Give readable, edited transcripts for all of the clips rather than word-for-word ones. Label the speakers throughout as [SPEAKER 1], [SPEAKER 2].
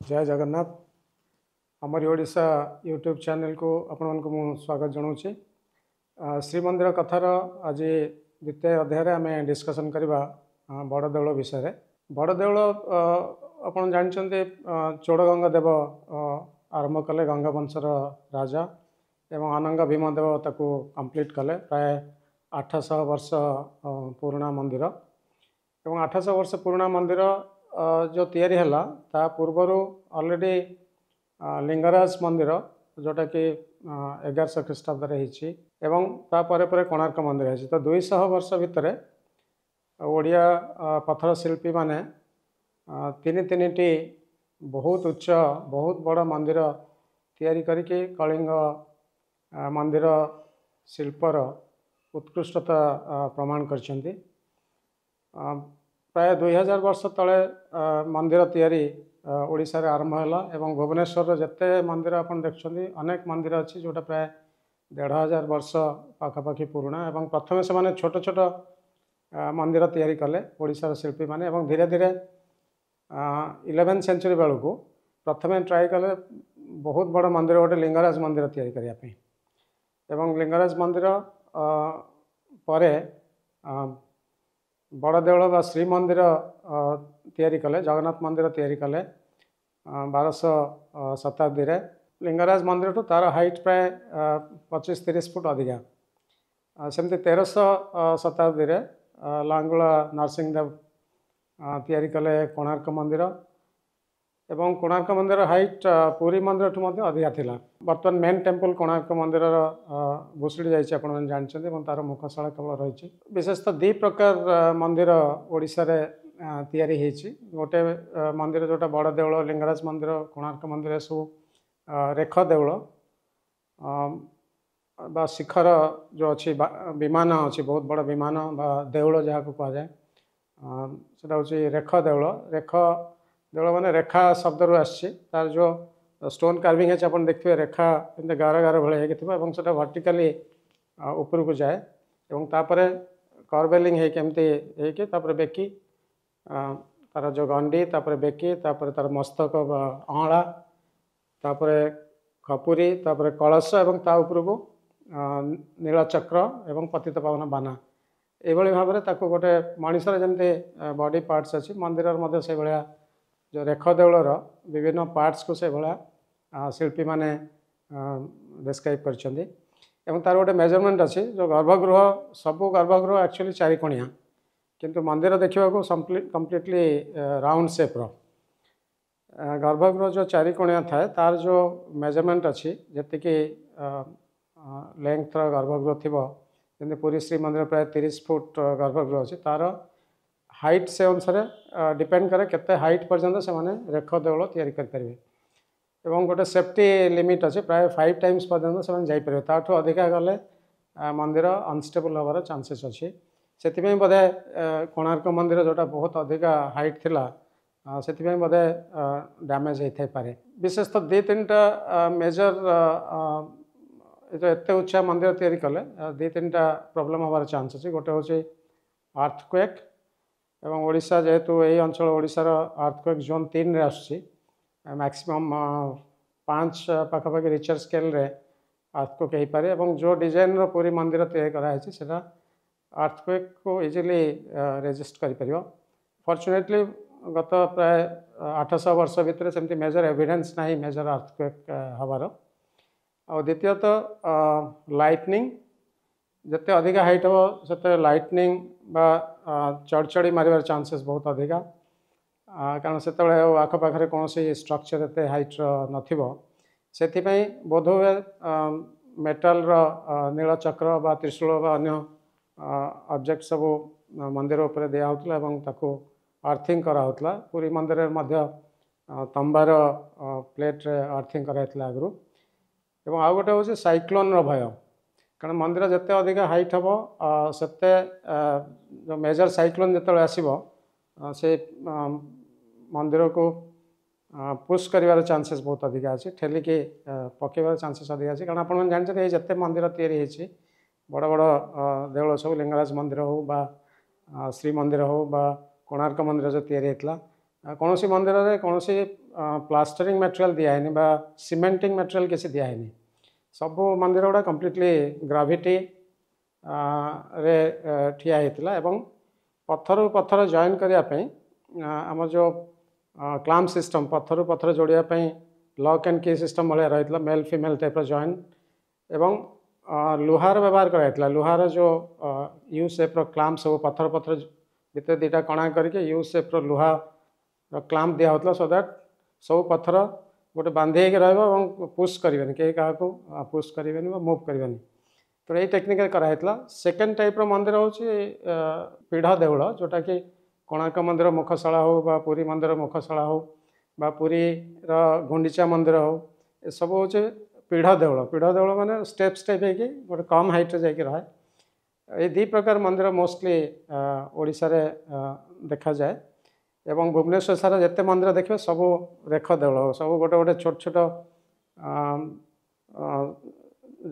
[SPEAKER 1] जय Jagannath Amri Odisha YouTube channel को आपण को स्वागत जनाऊँगी। श्रीमंदिर कथार आज द्वितीय अध्याय आम डिस्कसन करवा बड़ देउल विषय। बड़ देउल आप जानते चोड़गंगा देव आरंभ कले गंगा वंशर राजा एवं अनंग भीमदेव ताको कंप्लीट कले प्राय 800 वर्ष पुराना मंदिर एवं 800 वर्ष पुराना मंदिर जो तैयारी है ता पूर्वर ऑलरेडी लिंगराज मंदिर जोटा कि 1100 ख्रीष्टाब्द एवं तापर कोणार्क मंदिर है। तो 200 वर्ष भितर ओडिया पत्थर शिल्पी माने तीन टी बहुत उच्च बहुत बड़ मंदिर तैयारी करके कलिंग मंदिर शिल्पर उत्कृष्टता प्रमाण करछन्ती। प्राय 2000 वर्ष तले मंदिर तैयारी ओडिशा रे आरंभ है एवं भुवनेश्वर जिते मंदिर आप देखते अनेक मंदिर अच्छी जोटा प्राय 1500 वर्ष पाखापाखि पुराना एवं प्रथम से माने छोट छोट मंदिर तैयारी कले ओडिशार शिल्पी माने एवं धीरे धीरे 11th सेंचुरी बेलू को प्रथम ट्राए कले बहुत बड़ मंदिर गोटे लिंगराज मंदिर तैयारी करने एवं लिंगराज मंदिर परे बड़ देउल बा श्री मंदिर तैयारी कले जगन्नाथ मंदिर तैयारी कले 1200 शताब्दी रे। लिंगराज मंदिर तो तार हाइट प्राय 25-30 फुट अधिका। सेमती 1300 शताब्दी रे लांगुला नरसिंहदेव तैयारी कले कोणार्क मंदिर एवं कोणार्क मंदिर हाइट पुरी मंदिर ठू अधिका थिला। बर्तमान मेन टेम्पल कोणार्क मंदिर भुसुड़ी जाइए आप जानते तार मुखशाला केवल रही। विशेषतः दि प्रकार मंदिर ओडिशा रे तैयारी होती। गोटे मंदिर जोटा बड़ देउल लिंगराज मंदिर कोणार्क मंदिर सब रेख देउल बा शिखर जो अच्छी विमान अच्छी बहुत बड़ विमान बा देउल जहाँ को कह जाए सेटा हूँ रेख देउल। रेख देउल माने रेखा शब्द रू आसी तार जो स्टोन कार्विंग है आप देखिए रेखा एमती गार गार भाई होता वर्टिकाली ऊपर को जाए एवं तापर कर्वेलिंग होमती बेकी तार जो गंडी तापर बेकी तापर तार मस्तक अँला तापर खपुरी तापर कलश एवं ता उपर को नीलचक्र एवं पतित पावन बाना ये भाव में गोटे मनीषर जमी बॉडी पार्ट्स अच्छी मंदिर से भाया जो रेख देउलर विभिन्न पार्ट्स को से भाया शिल्पी माने डिस्क्राइब करछन्ती एवं तार गोटे मेजरमेंट अच्छी जो गर्भगृह सबू गर्भगृह एक्चुअली 4 कोणिया किंतु मंदिर देखा कम्प्लीटली राउंड शेप गर्भगृह जो 4 कोणिया थाए तार जो मेजरमेंट अच्छी जी लेंथ गर्भगृह थी जमी पुरी श्री मंदिर प्राय 30 फुट गर्भगृह अच्छी तार हाइट से अनुसार डिपेंड करे केते हाइट पर्यंत से माने रेख देउल तैयारी करें एवं गोटे सेफ्टी लिमिट अच्छे प्राय 5 टाइम्स पर्यंत से जापर ताठू अधिका गले मंदिर अनस्टेबल हबार चांसेस अच्छी। से बोधे कोणार्क मंदिर जोटा बहुत अधिका हाइट थिला से बोधे डैमेज होता पारे। विशेषतः 2-3टा मेजर जो एत उच्चा मंदिर तैयारी कले 2-3टा प्रोब्लेम हबार चांस अच्छी। गोटे हूँ अर्थक्वेक एवं ओडिशा जेहेतु यही अंचल ओडिशार अर्थक्वेक जोन 3 रे आसुची मैक्सिमम 5 पाखापाखि रिचर स्केल रे अर्थक्वेक हो पारे एवं जो डिजाइन पूरी मंदिर तैयारी कराई सेटा अर्थक्वेक को इजिली रेजिस्ट कर। फॉर्चुनेटली गत प्राय 800 वर्ष भितर सेमती मेजर एविडेंस ना मेजर अर्थक्वेक हबार। और द्वितीयतः लाइटनिंग जिते अधिका हाइट हम से लाइटनिंग बा चढ़चढ़ी मारिबार चांसेस बहुत अधिका कारण से आखपाखे कौन स्ट्रक्चर एत हाइट नथिबो सेथिपई बोधहुए मेटाल नीलचक्र बा त्रिशूल बा अन्य ऑब्जेक्ट सब मंदिर उपर दिया होतला एवं ताको अर्थिंग करा होतला। पूरी मंदिर मध्य तंबार प्लेट रे अर्थिंग कराइतला आगु एवं आउ गोटे हूँ साइक्लोन भय कारण मंदिर जिते अधिका हाइट हम से जो मेजर साइक्लोन जो आसो से मंदिर को पुश कर चांसेस बहुत अधिका अच्छे ठेलिकी पकेबार चांसेस अधिका अच्छे कारण आप जानते जिते मंदिर तैयारी बड़ बड़ देउल सब लिंगराज मंदिर हो बा श्री मंदिर हो बा कोणार्क मंदिर जो तैयारी होता कौन सी मंदिर में कौन सी प्लास्टरिंग मटेरियल दिखाई बा सीमेंटिंग मटेरियल किसी दिखाई सब मंदिर गुड़ा कम्प्लीटली ग्राविटी रे ठिया होता एवं पत्थर पत्थर जॉइन करने आम जो क्लाम सिस्टम पत्थर पत्थर जोड़ापी लॉक एंड की सिस्टम भाया रही मेल फीमेल टाइप जॉइन एवं लुहार व्यवहार कराइला लुहार जो यू सेप क्लाम सब पत्थर पत्थर भितर दुटा कणा करके यू सेप लुहा क्लाम दिया होता सो दैट सब पत्थर गोटे बांधे पुश करें कहीं क्या पुश करें मूव करें तो यही टेक्निक कराइला सेकेंड टाइप मंदिर हूँ पीढ़ देउल जोटा कि कोणार्क मंदिर मुखशाला हो बा पुरी मंदिर मुखशाला हो बा पुरी गुंडीचा मंदिर हो ये सब हूँ पीढ़ देउल माने स्टेप स्टेप हो गोटे कम हाइट जाकि रहे ये दी प्रकार मंदिर मोस्टली ओडिशा रे देखा जाए एवं भुवनेश्वर सारा जिते मंदिर देखिए सब रेख देउल सब गोटे गोटे छोट छोट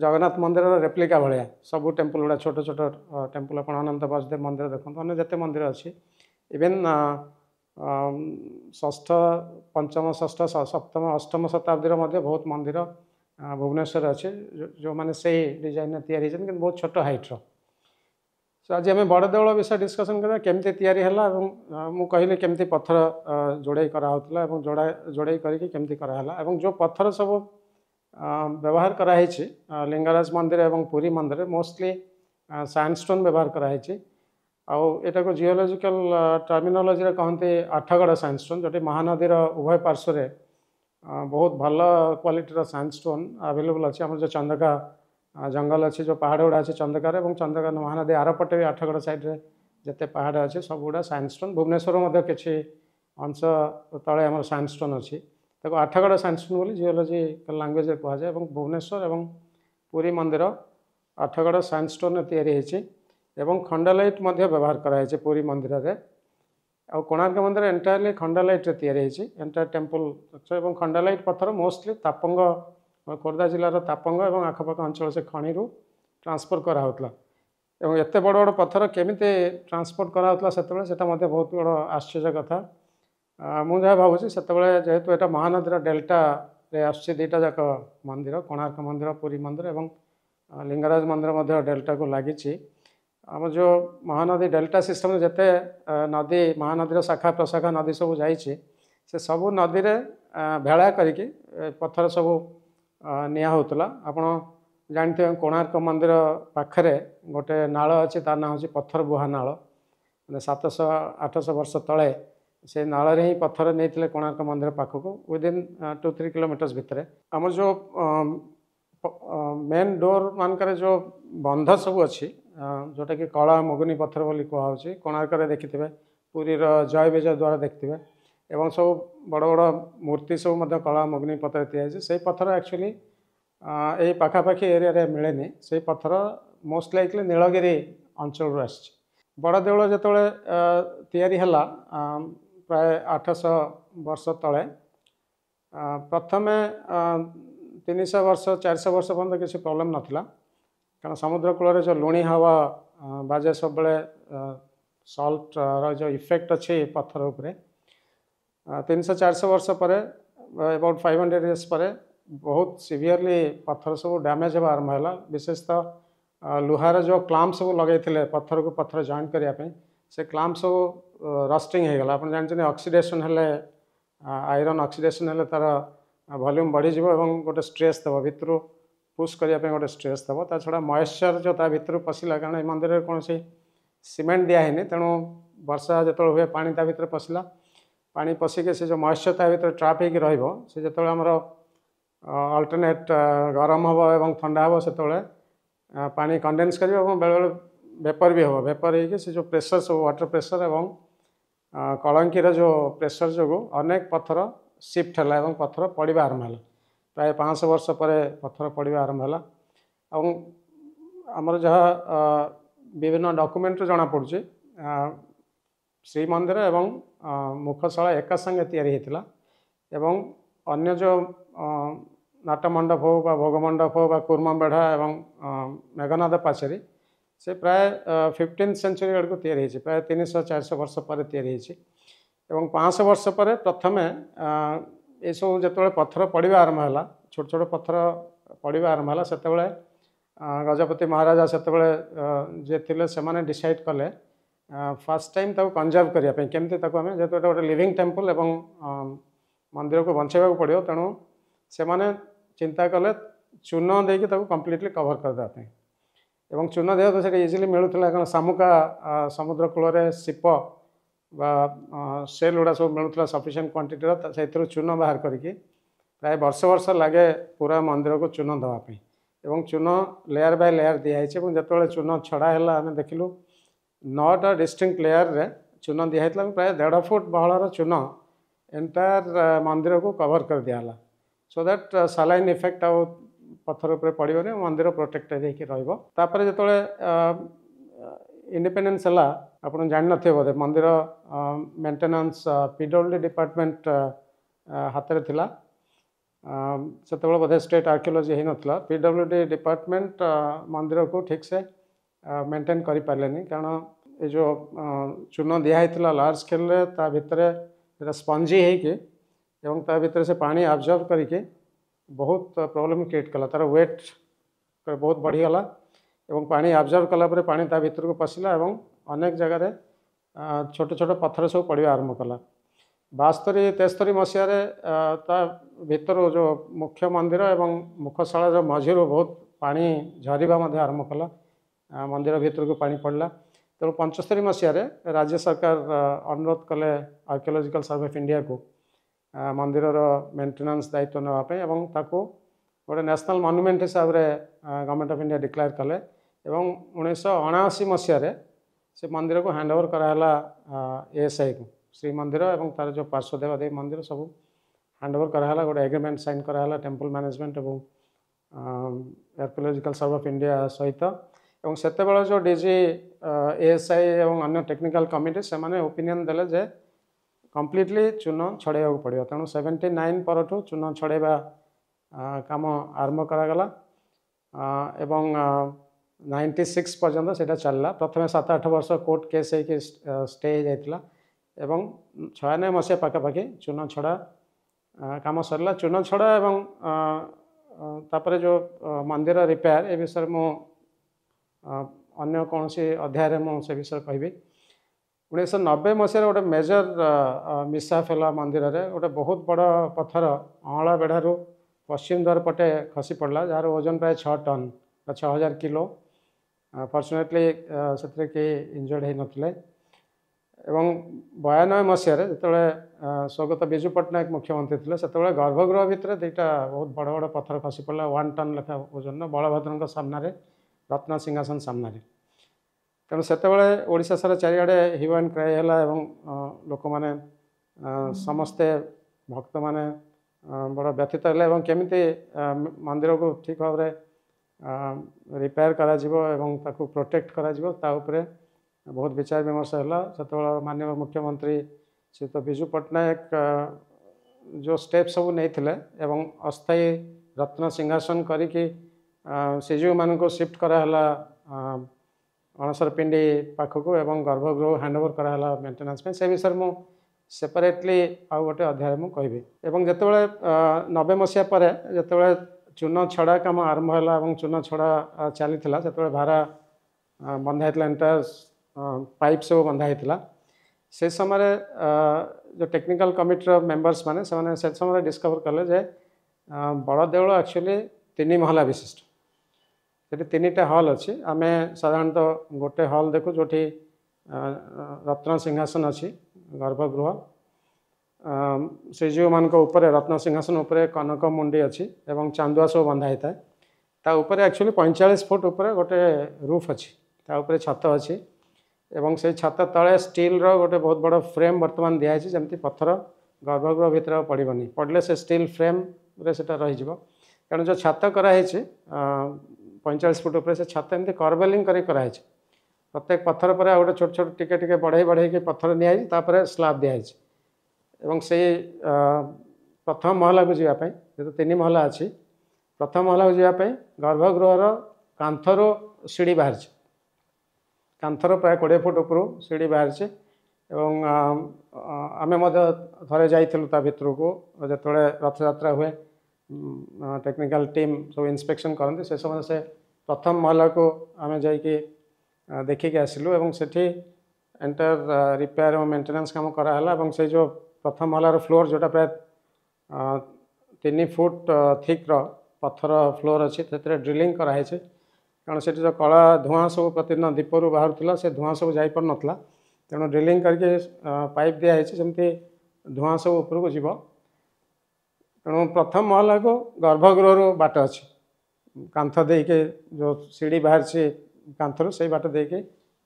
[SPEAKER 1] जगन्नाथ मंदिर रेप्लिका भाया सब टेम्पल गुड़ा छोट छोट टेम्पल आप अनंत वासुदेव मंदिर देखो अन्य जिते मंदिर अच्छी इवेन षष्ठ पंचम षष्ठ सप्तम अष्टम शताब्दी बहुत मंदिर भुवनेश्वर अच्छे जो मैंने से डिजाइन या बहुत छोट हाइट्र सो आज आम बड़ देउल विषय डिस्कसन करा केमती तैयारी है मु कहली केमती पत्थर जोड़े कराला जोड़ा जोड़े करके केमती कराला जो पत्थर सब व्यवहार कराई लिंगराज मंदिर एवं पुरी मंदिर मोस्टली सैंडस्टोन व्यवहार कराई आटा को जियोलॉजिकल टर्मिनोलॉजी कहते आठगढ़ सैंडस्टोन जो महानदीर उभय पार्श्व बहुत भल क्वालिटीर सैंडस्टोन अवेलेबल अच्छे आम जो चंदका जंगल अच्छे जो पहाड़ गुड़ा अच्छे चंदकार और चंदका महानदी आरपटे भी आठगढ़ साइड्रे जिते पहाड़ अच्छे सब गुड़ा सैंडस्टोन भुवनेश्वर किसी अंश तले आम सैंडस्टोन अच्छी ताको आठगढ़ सैंडस्टोन बोली जियोलॉजिकल लैंग्वेज कहुए भुवनेश्वर और पुरी मंदिर आठगढ़ सैंडस्टोन या खंडालाइट व्यवहार कराई पुरी मंदिर रे आ कोणार्क मंदिर एंटायरली खंडालाइट एंटायर टेम्पल और खंडालाइट पत्थर मोस्टली तापंग खोर्धा जिलार तापंग और आखपाख अंचल से खणी ट्रांसफर कराला और एत बड़ बड़ पत्थर केमी ट्रांसपोर्ट कराला से बहुत बड़ आश्चर्य कथा मुझे भावुँ से जेहेतु यहाँ महानदीर डेल्टा दुईटा जाक मंदिर कोणार्क मंदिर पुरी मंदिर और लिंगराज मंदिर डेल्टा को लगी आम जो महानदी डेल्टा सिस्टम जिते नदी महानदीर शाखा प्रशाखा नदी सब जाइए से सब नदी में भेड़ा करके पत्थर सब निया होता आपड़ जानते कोणार्क मंदिर पाखरे गोटे नाल अच्छी तार ना हूँ पत्थर बुहा नाल मैंने 700-800 वर्ष तले से नाल ही पत्थर नहीं कोणार्क मंदिर पाखक विदिन 2-3 किलोमीटर्स भितर आम जो मेन डोर मानक जो बंध सब अच्छी जोटा कि कला मुगुनी पत्थर बोली कहुच्छी कोणार्क देखिथे पुरीर जय विजय द्वारा देखिथे एवं सब बड़ बड़ मूर्ति सब कला मुगुनी पत्थर तैयारी से पत्थर एक्चुअली यही पाखापाखि एरिया मिलेनि से पत्थर मोस्ट लाइकली नीलगिरी अंचल आस बड़ देउल जो तैयारी है प्राय 800 वर्ष तले प्रथम 300 वर्ष 400 वर्ष पर्यटन किसी प्रॉब्लम नाला कारण समुद्र कूल जो लुणी हवा बाजे सब सल्ट जो इफेक्ट अच्छी पत्थर उपरे 300-400 वर्ष पर अबाउट 500 इयर्स पर बहुत सिवियरली पत्थर सब डैमेज होगा आरंभ है विशेषतः लुहार जो क्लाम सब लगे पत्थर को पत्थर जॉइन करने से क्लाम सब रस्टिंग हो गला आप जानते ऑक्सीडेशन हेले आयरन ऑक्सीडेशन हेले तार वॉल्यूम बढ़ीज गोटे स्ट्रेस देव भितर पुश करने गोटे स्ट्रेस देव ता छड़ा मॉइस्चर जो ता भितर पशिला कारण ये मंदिर कौन सीमेंट दिखाई तेणु वर्षा जो हुए पानी ता भितर पशिला पानी पशिके से जो मॉइस्चर ता भितर ट्राप हो जो आमर अल्टरनेट गरम हम और ठंडा हम से पानी कंडेन्स कर बेले बेले वेपर भी हम वेपर हो जो प्रेशर सब वाटर प्रेशर और कलंकीर जो प्रेशर जो अनेक पत्थर शिफ्ट है और पत्थर पड़ा आरंभ है प्राय 500 वर्ष पर पत्थर पड़ा आरंभ है आमर जहाँ विभिन्न डॉक्यूमेंट जना पड़ुଛି श्रीमंदिर एवं मुखशाला एका संगे तैयारी होता एवं अन्य जो नाटमंडप हो बा भोगमंडप हो बा कूर्मा बेढ़ा एवं मेघनाद पाचेरी से प्राय 15th सेंचुरी आड़ को तैयारी प्राय 300-400 वर्ष पर तैयारी एवं 500 वर्ष पर प्रथमे ये सब जो पत्थर पड़ा आरंभ है छोट छोट पत्थर पड़ा आरंभ है से गजपति महाराजा से जे थे से डिसाइड कले फास्ट टाइम कंजर्व करने केमती आम जेहतु गोटे लिविंग टेम्पल एवं मंदिर को बचाइवा पड़ो तेणु से चिंता कले चून देकी कम्प्लीटली कवर करदेवाई एवं चून देह तो इजिली मिलूला कारण शामुका समुद्र कूल सीप सेल गुड़ा सब मिलूला सफिशिएंट क्वांटिटी से चून बाहर करके प्राय वर्ष वर्ष लगे पूरा मंदिर को चून देवाई एवं चून लेयर बाय लेयर दिखाई जो चून छड़ा है आम देखिलु 9टा डिस्टिंक्ट लेयर रे चून दिखाई प्राय 1.5 फुट बहर चून एंटायर मंदिर को कवर कर दिया सो दैट सालाइन इफेक्ट आउ पत्थर उपर पड़ोनी मंदिर प्रोटेक्टेड होपर जो इंडिपेंडेंस है आप जान थे बोधे मंदिर मेंटेनेंस पीडब्ल्यूडी डिपार्टमेंट हाथ में थिला से बोधे स्टेट आर्कियोलॉजी हो नाला पीडब्ल्यूडी डिपार्टमेंट मंदिर को ठीक से मेंटेन कर पारे कारण ये जो चून दिखाई लार्ज स्केल भितर स्पंजी होकर ता भितर से पानी आब्जर्व करके बहुत प्रॉब्लम क्रिएट कला तार वेट बहुत बढ़ीगला एवं पानी आब्जर्व कलापर पानी ता भितर को पशिला एवं अनेक जगह छोट छोट पत्थर सब पड़ा आरंभ कला 72-73 मसीह भीतर जो मुख्य मंदिर एवं मुखशाला जो मझी बहुत पानी झरवा आरंभ कला मंदिर भीतर को पानी पड़ला तेणु 75 मसीह राज्य सरकार अनुरोध कले आर्कियोलॉजिकल सर्वे ऑफ इंडिया को मंदिर मेंटेनेंस दायित्व नापी एवं ताको गोटे नेशनल मॉन्यूमेंट हिसाब से गवर्नमेंट ऑफ इंडिया डिक्लेयर कले एवं 1979 मसीह से मंदिर को हैंड ओवर कराला एएसआई को श्री मंदिर एवं तार जो पार्श्वदेव मंदिर सब हैंड ओवर कराला गोटे एग्रीमेंट साइन कराला टेम्पल मैनेजमेंट एवं आर्कियोलॉजिकल सर्वे ऑफ इंडिया सहित एवं सेतेबेले जो डीजी एएसआई एवं अन्य टेक्निकल कमिटी से ओपिनियन देले जे कम्प्लीटली चून छड़ाइवा पड़ो तेणु 79 परठू चून छड़ाइवा काम आरंभ करागला एवं 96 पर्यंत से चलला प्रथम 7-8 वर्ष कोर्ट केस स्टे जाइतिला एवं 96 मसीहा पाखापाखि चून छड़ा काम सरला चून छड़ा एवं तापर जो मंदिर रिपेयर ए विषय मु अन्य कौन सी अध्याय से विषय कहि 1990 मसीह गोटे मेजर मिसहैप है मंदिर रे गोटे बहुत बड़ पत्थर अँला बेढ़ारू पश्चिम द्वार पटे खसी पड़ला जार ओजन प्राय 6 टन 6000 किलो फॉर्चुनेटली से कि इंजर्ड हो नथिले एवं 92 मसीह जो स्वर्गत विजु पट्टनायक मुख्यमंत्री थे से गर्भगृह भितर दुईटा बहुत बड़ बड़ पत्थर खसी पड़ा 1 टन लेखा ओजन बलभद्र सामने रत्न सिंहासन सामने तेणु से ओडिशा सारा चारिआडे ह्यू एंड क्राई है लोक मैंने समस्ते भक्त मैंने बड़ व्यथित है केमिति मंदिर को ठीक भाव में रिपेयर करा प्रोटेक्ट करा बहुत विचार विमर्श है से माननीय मुख्यमंत्री श्री तो विजु पट्टनायक जो स्टेप सब नहीं एवं अस्थायी रत्न सिंहासन करिकी श्रीजीव मान को शिफ्ट कराला अणसर पिंडी पाखक एवं गर्भगृह हैंड ओवर कराला मेंटेनेंस से विषय मु सेपरेटली आउ गोटे अध्याय मु कहबी एवं जेतेबेले 90 मसीहा पर जेतेबेले चून छड़ा काम आरंभ है चून छड़ा चली से भारा बंधा होता एंटायर पाइप सब बंधा होता से समय जो टेक्निकल कमिटी मेंबर्स माने से समय डिस्कवर कले जे बड़ देउल एक्चुअली 3 महला विशिष्ट से 3टा हॉल अच्छी आम साधारणतः गोटे हॉल देखु जो रत्न सिंहासन अच्छी गर्भगृह श्रीजीव मान रत्न सिंहासन उपर कनक मुंडी अच्छी एवं चांदुआ सब बंधा होता है ता ऊपर एक्चुअली 45 फुट उपर गोटे रूफ अच्छी ता ऊपर छत अच्छी एवं से छत तले स्टील रो गोटे बहुत बड़ फ्रेम बर्तमान दिखाई जमी पत्थर गर्भगृह भितर पड़ोनी पड़े से स्टील फ्रेम रे सेटा रही कारण जो छत कराई 45 फुट उपर से छत एमती कर्वेलिंग कराई प्रत्येक पत्थर पर गोटे छोट छोट टिके टिके बढ़ई बढ़ई पत्थर निपर स्लाब दिखाई एवं से प्रथम महला को जावाई जो 3 महला अच्छी प्रथम महला को जावाई गर्भगृहर कांथर सीढ़ी बाहर कांथर प्राय 20 फुट ऊपर सीढ़ी बाहर ଏବଂ ଆମେ ମଧ୍ୟ ଥରେ ଯାଇଥିଲୁ ତା ଭିତରକୁ ଯେତେବେଳେ ରଥଯାତ୍ରା ହୁଏ टेक्निकल टीम सब इन्स्पेक्शन करते से समय से प्रथम महला को आम जाकि देखिक आसलु और सेठी एंटायर रिपेयर और मेंटेनेंस काम कराला से जो प्रथम महलार फ्लोर जोटा प्राय 3 फुट थिक पत्थर फ्लोर अच्छी ड्रिलिंग कराई कारण से जो कला धुआं सब प्रतिदिन दीपरू बाहर से धुआं सब जापर नाला तेणु ड्रिलिंग करके पाइप दिखाई जमी धुआं सब उपरको जीव तेणु प्रथम महला को गर्भगृह बाट अच्छी कांथ देके जो सीढ़ी बाहर से कांथर से बाट देके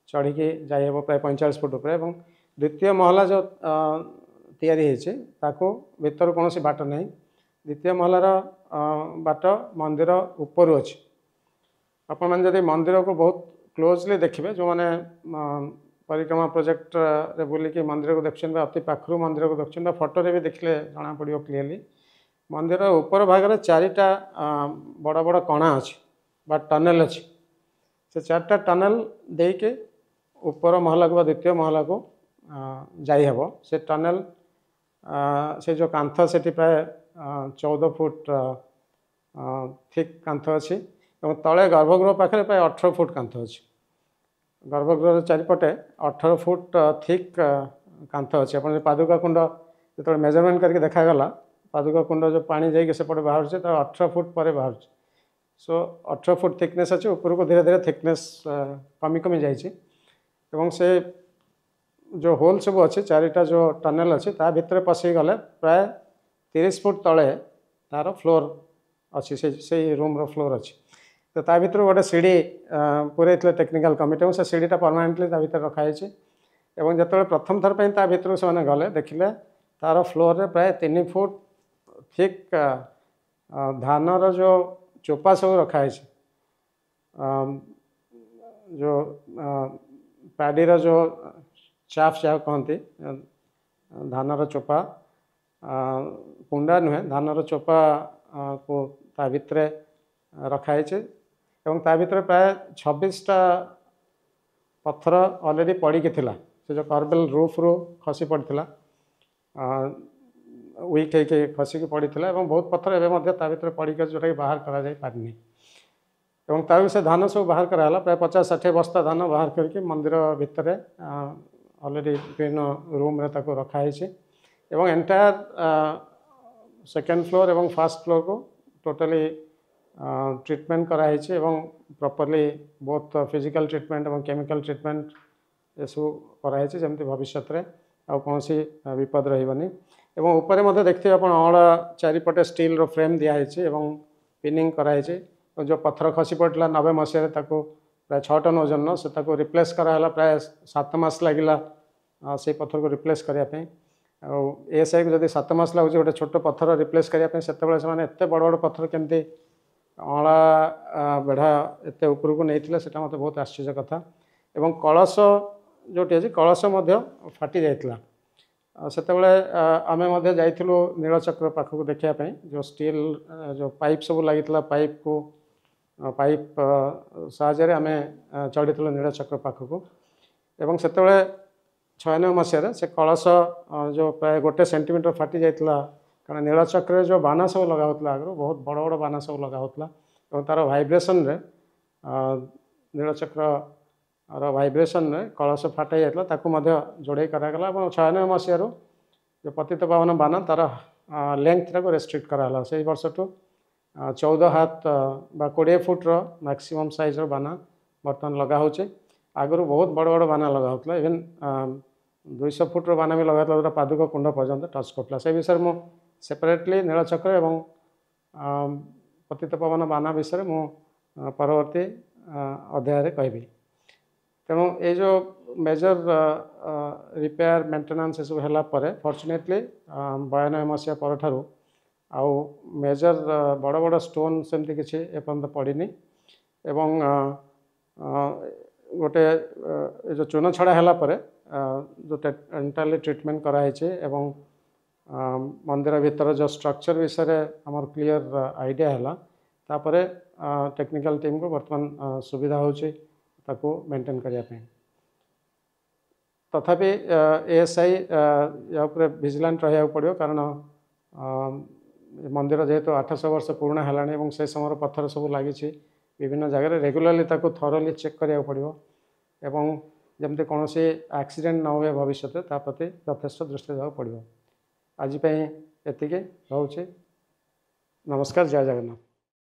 [SPEAKER 1] चढ़ी जाइब प्राय 45 फुट उपर और द्वितीय महला जो ताको भीतर कौन बाट नहीं द्वितीय महलार बाट मंदिर ऊपर अच्छी आपण मैंने जब मंदिर को बहुत क्लोजली देखिए जो मैंने परिक्रमा प्रोजेक्ट रे बुलिकी मंदिर को देखुं अति पाखु मंदिर को देखुं फोटो भी देखले जना पड़ो क्लीयरली मंदिर ऊपर भाग में 4टा बड़ बड़ कणा अच्छी बा टनेल अच्छी से 4टा टनेल देके ऊपर महला को द्वितीय महला को जाइहब से टनेल से जो कांथ से प्राय 14 फुट थिक कांथ अच्छी और तले गर्भगृह पाखे प्राय 18 फुट कांथ अच्छी गर्भगृह चारिपटे 18 फुट थिक कांथ अच्छी आप पादुका कुंड जो मेजरमेंट करके देखागला पादुका कुंड जो पानी जाइए सेपटे बाहर 18 फुट पर बाहर सो 18 फुट थिकनेस अच्छे ऊपर को धीरे धीरे थिकनेस कमी कमी जाइए से जो होल सब अच्छे 4टा जो टनेल अच्छी ता भितर पशि गले प्राय 30 फुट तले तार फ्लोर अच्छी से रूम रो फ्लोर अच्छी तो ता भीतर गोटे सीढ़ी पूरे टेक्निकल कमिटी से सीढ़ीटा परमानेंटली ता भीतर रखाई और जो प्रथम थर पर ता भीतर से गले देखिले तार फ्लोर रे प्राय 3 फुट थिक धानर जो चोपा सब रखाई जो पैडीर जो चाफ जहाँ कहती धानर चोपा कुंडा नुहे धानर चोपा को ता भितर रखाई एवं ता भितर प्राय 26टा पत्थर ऑलरेडी पड़ी थिला से जो कार्बल रूफ रू खसी पड़ता वीक है खसिक पड़ता बहुत पत्थर एवं भितर पड़कर जोटा बाहर करा जाई पारनी एवं ता से धान सब बाहर कराला प्राय 50-60 बस्ता धान बाहर करके मंदिर भितर ऑलरेडी विभिन्न रूम रे ताको रखाई एवं एंटायर सेकेंड फ्लोर एवं फर्स्ट फ्लोर को टोटली ट्रीटमेंट कराई प्रॉपर्ली बोथ फिजिकल ट्रीटमेंट और केमिकल ट्रीटमेंट ये सब कराई जमी भविष्य में आउ कौन विपद रही एवं ऊपर मध्य देखते आप अड़ा चारिपटे स्टील रो फ्रेम दिखाई एवं पिनिंग कराई जो पत्थर खसी पड़ा 90 मसीह प्राय 6 टन ओजन से रिप्लेस कराला प्राय 7 मास लगिला से पत्थर को रिप्लेस करने एएसआई को जब 7 मास लगे गोटे छोट पत्थर रिप्लेस करने से एत बड़ बड़ पत्थर केमती अला बेढ़ा एत ऊपर को नहीं से मत बहुत आश्चर्य कथा एवं कलश जोटी अच्छी कलश फाटी जाइए से आम जाइलु नीलचक्र पाखक देखापी जो स्टील जो पाइप सब लगी पाइप को पाइप साहाय्य आम चढ़ीलु नीलचक्र पाखक एवं से 96 मसीह से कलश जो प्राय 1 सेंटीमीटर फाटी जाइए कारण नीलचक्र जो बाना सब लगा होता आगु बहुत बड़ बड़ बाना सब लगा होता और तार भाइब्रेसन रे नीलचक्र भाइब्रेसन रे कलश फाटाई जाता जोड़े करागला 96 मसीह जो पतित पावन बाना तार लेंथ को रेस्ट्रिक्ट कराला से वर्ष टू 14 हाथ बा 20 फुट मैक्सिमम साइज बाना बर्तमान लगा होचे आगु बहुत बड़ बड़ बाना लगा होता इवेन 200 फुट बाना भी लगा था पादुक कुंड पर्यंत टच करता से विषय मु सेपरेटली नीलचक्र एवं पतित पावन बाना विषय मु परवर्ती अध्याय कहि तेणु ये जो मेजर रिपेयर मेंटेनेंस सब है फॉर्चुनेटली 92 मसीहा पर आउ मेजर बड़ बड़ स्टोन सेमती किसी एपर्यंत पड़नी एवं गोटे जो चून छड़ा है जो एंटायरली ट्रीटमेंट कराई एवं मंदिर भीतर जो स्ट्रक्चर विषय आमर क्लीयर आइडिया है तापर टेक्निकल टीम को बर्तमान सुविधा होची ताको मेंटेन करने। तथापि एएसआई या भिजिलांट रहा पड़ो कारण मंदिर जेहेतु 800 वर्ष पुराणा है से समय पत्थर सब लगी विभिन्न जगह रेगुलाली थरोली चेक करा पड़ो एवं जमती कौन एक्सीडेंट न हुए भविष्य प्रति यथेष दृष्टि देवा पड़ो। आजपाई एति रोचे। नमस्कार, जय जगन्नाथ।